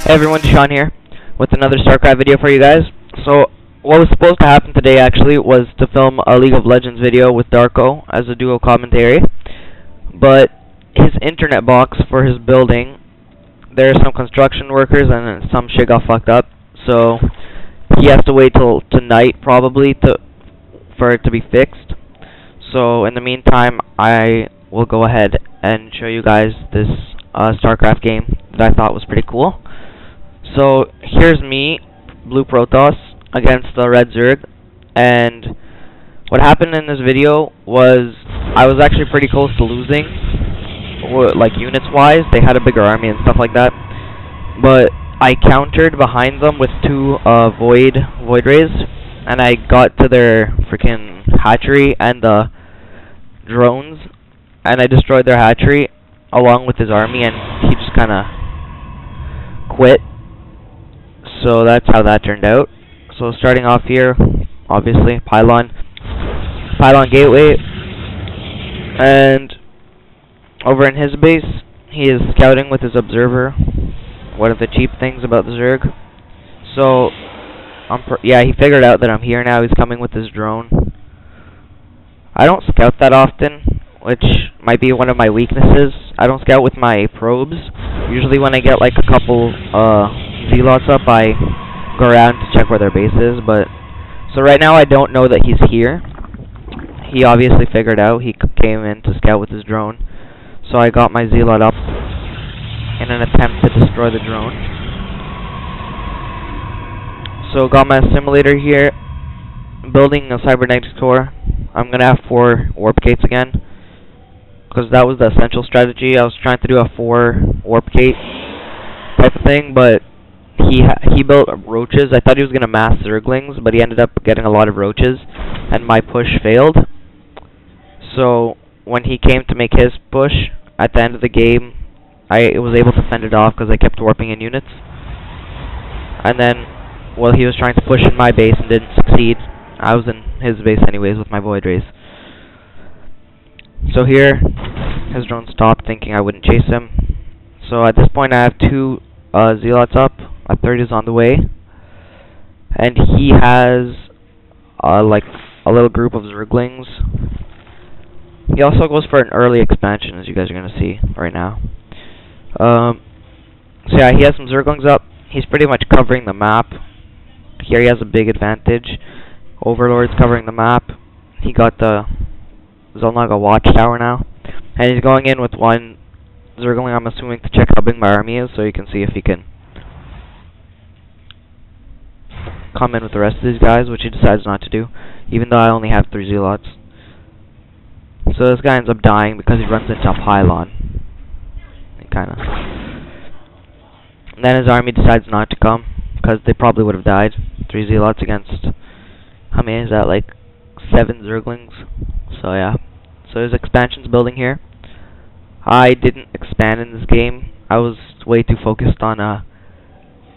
Hey everyone, Deshaun here with another StarCraft video for you guys. So, what was supposed to happen today actually was to film a League of Legends video with Darko as a duo commentary. But his internet box for his building, there are some construction workers and some shit got fucked up. So, he has to wait till tonight probably for it to be fixed. So, in the meantime, I will go ahead and show you guys this StarCraft game that I thought was pretty cool. So here's me, blue Protoss, against the red Zerg, and what happened in this video was I was actually pretty close to losing, like units-wise. They had a bigger army and stuff like that, but I countered behind them with two Void Rays, and I got to their freaking hatchery and the drones, and I destroyed their hatchery along with his army, and he just kind of quit. So that's how that turned out. So starting off here, obviously, pylon gateway, and over in his base, he is scouting with his observer. One of the cheap things about the Zerg. So, yeah, he figured out that I'm here now. He's coming with his drone. I don't scout that often, which might be one of my weaknesses. I don't scout with my probes. Usually when I get like a couple Zealots up, I go around to check where their base is. But so right now I don't know that he's here. He obviously figured out. He came in to scout with his drone. So I got my Zealot up in an attempt to destroy the drone. So got my simulator here, building a cybernetic core. I'm gonna have 4 warp gates again, because that was the essential strategy. I was trying to do a 4 warp gate type of thing, but he built roaches. I thought he was gonna mass Zerglings, but he ended up getting a lot of roaches, and my push failed. So when he came to make his push at the end of the game, I was able to fend it off because I kept warping in units. And then, well, he was trying to push in my base and didn't succeed. I was in his base anyways with my Void Rays. So here, his drone stopped, thinking I wouldn't chase him. So at this point I have 2 Zealots up. A third is on the way. And he has like a little group of Zerglings. He also goes for an early expansion, as you guys are going to see right now. So yeah, he has some Zerglings up. He's pretty much covering the map. Here he has a big advantage. Overlord's covering the map. He got the Zolnaga watchtower now. And he's going in with 1 Zergling, I'm assuming, to check how big my army is, so you can see if he can come in with the rest of these guys, which he decides not to do, even though I only have 3 Zealots. So this guy ends up dying because he runs into a pylon. And then his army decides not to come, because they probably would have died. 3 Zealots against, how many is that, like 7 Zerglings? So yeah. So his expansion's building here. I didn't expand in this game. I was way too focused on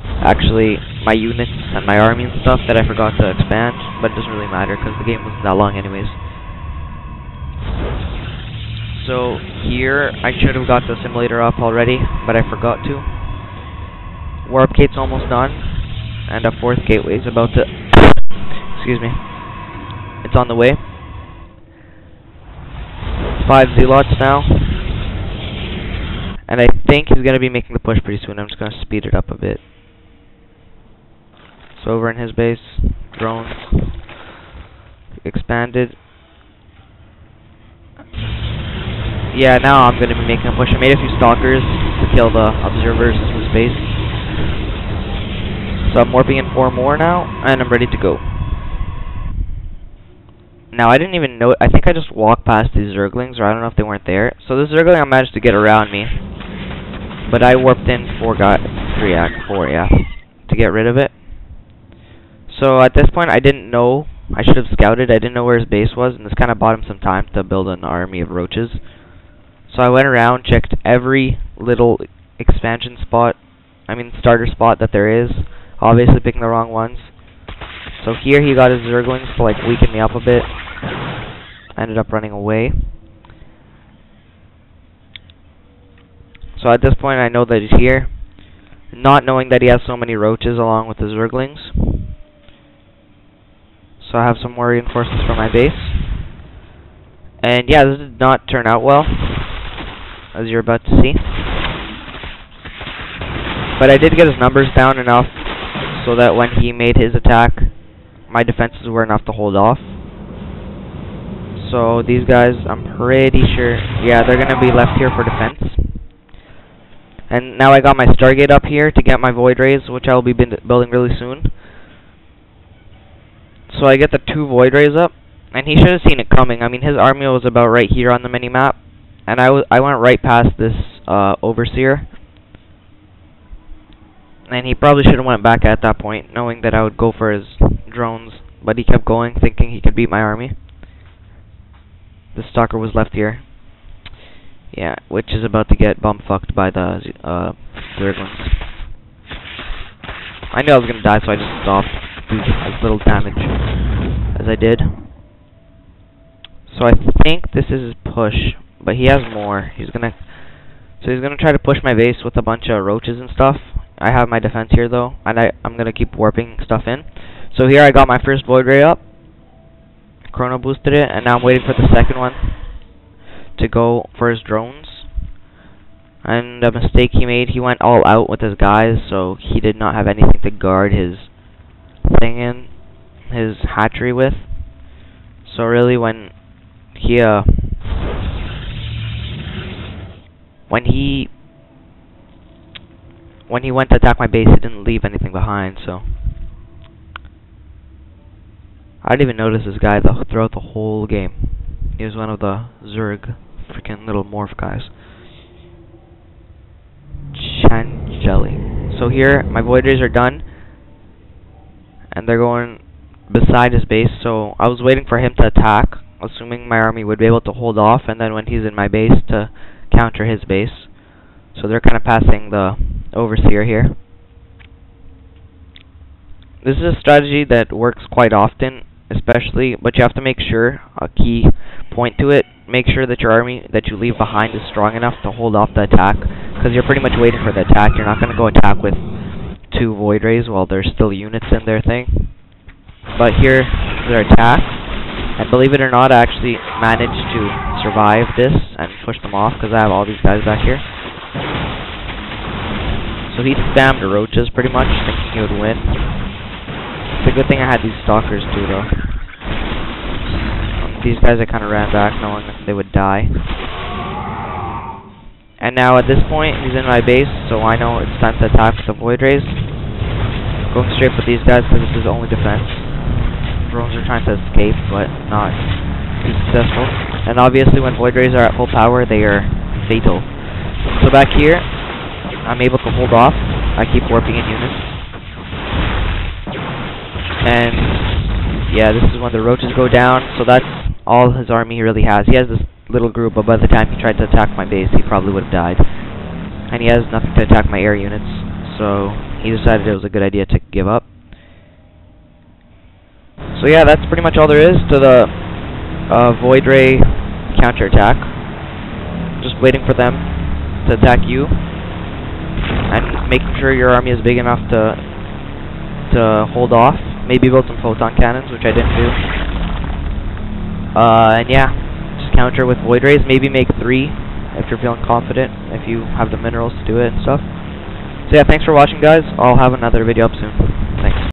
actually my units and my army and stuff that I forgot to expand, but it doesn't really matter because the game wasn't that long anyways. So here I should have got the simulator up already, but I forgot to. Warp gate's almost done, and a 4th gateway is about to excuse me. It's on the way. 5 Zealots now. And I think he's going to be making the push pretty soon. I'm just going to speed it up a bit. So over in his base, drones expanded. Yeah, now I'm going to be making a push. I made a few stalkers to kill the observers in his base. So I'm warping in 4 more now, and I'm ready to go. Now, I didn't even know, I think I just walked past these Zerglings, or I don't know if they weren't there. So this Zergling managed to get around me, but I warped in 4, yeah, to get rid of it. So at this point, I didn't know, I should have scouted, I didn't know where his base was, and this kind of bought him some time to build an army of roaches. So I went around, checked every little expansion spot, starter spot that there is, obviously picking the wrong ones. So here he got his Zerglings to like weaken me up a bit. I ended up running away. So at this point I know that he's here. not knowing that he has so many roaches along with the Zerglings. So I have some more reinforcements for my base. And yeah, this did not turn out well, as you're about to see. But I did get his numbers down enough so that when he made his attack, my defenses were enough to hold off. So these guys, I'm pretty sure, yeah, they're going to be left here for defense. And now I got my Stargate up here to get my Void Rays, which I will be building really soon. So I get the 2 Void Rays up, and he should have seen it coming. I mean, his army was about right here on the mini-map, and I went right past this Overseer. And he probably should have went back at that point, knowing that I would go for his drones. But he kept going, thinking he could beat my army. The Stalker was left here. Yeah, which is about to get bumfucked by the Zerglings. I knew I was going to die, so I just stopped. Do as little damage as I did. So I think this is his push, but he has more. He's gonna try to push my base with a bunch of roaches and stuff. I have my defense here though, and I'm gonna keep warping stuff in. So here I got my first Void Ray up, Chrono boosted it, and now I'm waiting for the second one to go for his drones. And a mistake he made, he went all out with his guys, so he did not have anything to guard his thing in, his hatchery with. So really when he went to attack my base, he didn't leave anything behind, so I didn't even notice this guy throughout the whole game. He was one of the Zerg freaking little morph guys. Jelly. So here my Void Rays are done, and they're going beside his base, so I was waiting for him to attack, assuming my army would be able to hold off, and then when he's in my base to counter his base. So they're kind of passing the Overseer here. This is a strategy that works quite often, especially, but you have to make sure, a key point to it, make sure that your army that you leave behind is strong enough to hold off the attack, because you're pretty much waiting for the attack. You're not going to go attack with 2 Void Rays while there's still units in their thing. But here, their attack, and believe it or not, I actually managed to survive this and push them off because I have all these guys back here. So he spammed the roaches pretty much, thinking he would win. It's a good thing I had these stalkers too, though. These guys I kind of ran back knowing that they would die. And now at this point, he's in my base, so I know it's time to attack with the Void Rays. Going straight for these guys because this is only defense. Drones are trying to escape, but not too successful. And obviously when Void Rays are at full power, they are fatal. So back here, I'm able to hold off. I keep warping in units. And yeah, this is when the roaches go down, so that's all his army he really has. He has this little group, but by the time he tried to attack my base, he probably would have died. And he has nothing to attack my air units, so he decided it was a good idea to give up. So yeah, that's pretty much all there is to the Void Ray counterattack. Just waiting for them to attack you, and making sure your army is big enough to hold off. Maybe build some photon cannons, which I didn't do. And yeah, just counter with Void Rays. Maybe make 3 if you're feeling confident, if you have the minerals to do it and stuff. So yeah, thanks for watching, guys. I'll have another video up soon. Thanks.